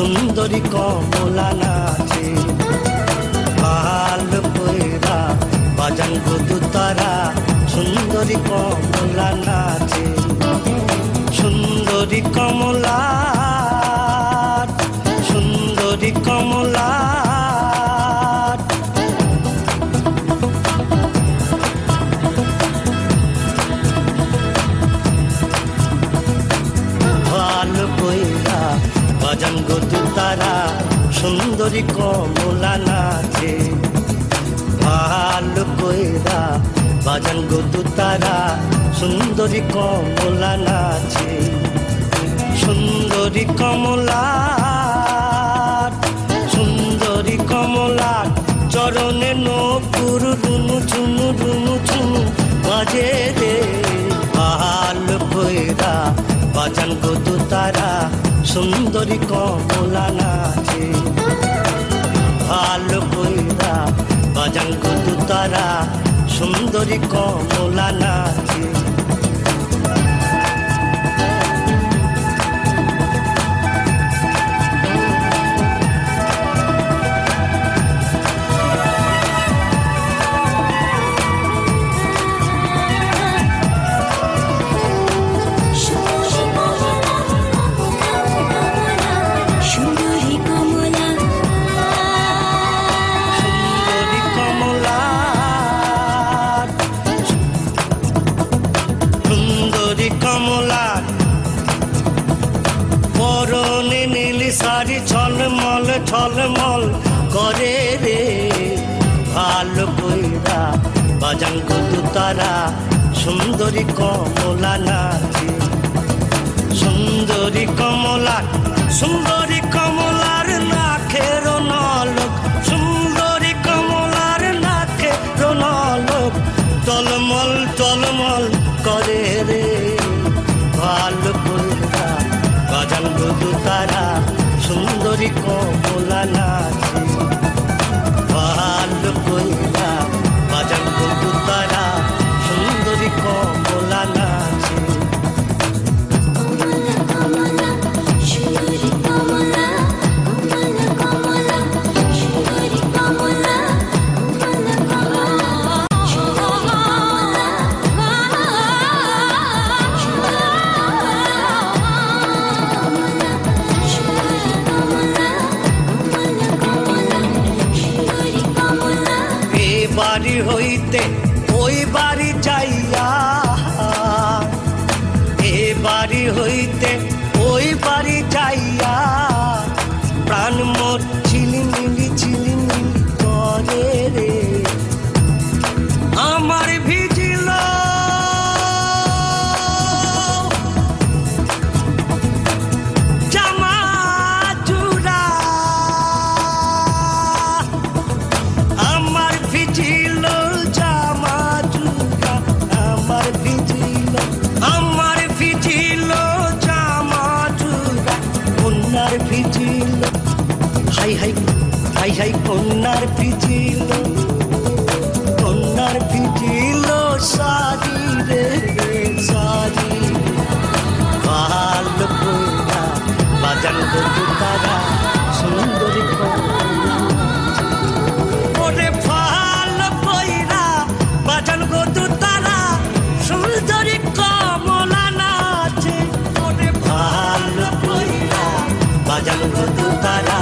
সুন্দরী কমলা নাচে। ভালো কইরা বাজান গো দুতারা, সুন্দরী কমলা নাচে। সুন্দরী কমলা, সুন্দরী কমলা, ভালো কইরা বাজান গো দুতারা, সুন্দরী কমলা নাচে। ভালো কইরা বাজান গো দুতারা, সুন্দরী কমলা নাচে। সুন্দরী কমলা, সুন্দরী কমলা, চরণে নপুর রুনু ঝুনু রুনু ঝুনু বাজে রে। ভালো কইরা বাজান গো দুতারা, সুন্দরী কমলা নাচে। ভালো কইরা বাজান গো দুতারা, সুন্দরী কমলা নাচে। পরনে নীল শাড়ি ঝলমল ঝলমল করে রে। ভালো কইরা বাজান গো দুতারা, সুন্দরী কমলা নাচে। সুন্দরী কমলা, সুন্দরী কমলার নাকের নলক, সুন্দরী কমলার নাকের নলক টলমল টলমল করে রে। ভালো কইরা বাজান গো দুতারা, সুন্দরী কমলা নাচে। ভালো কইরা বাজান গো দুতারা, সুন্দরী কমলা নাচে। বাড়ি হইতে ওই বাড়ি যাইয়া, এ বাড়ি হইতে ওই বাড়ি যাইয়া, প্রাণ মোর ঝিলিমিলি ঝিলিমিলি করে রে। আমার ভিজিল জামা চূড়া, আমার ভিজিল জামা চূড়া, আমার ভিজিল, আমার ভিজিল জামা চূড়া, কন্যার vigil, high high high high কন্যার ভিজিল, কন্যার ভিজিল শাড়ি রে শাড়ি। ভালো কইরা বাজান গো দুতারা, সুন্দরী কমলা ওরে। ভালো কইরা বাজান গো দুতারা, সুন্দরী কমলা নাচে। ওরে ভালো কইরা বাজান গো দুতারা,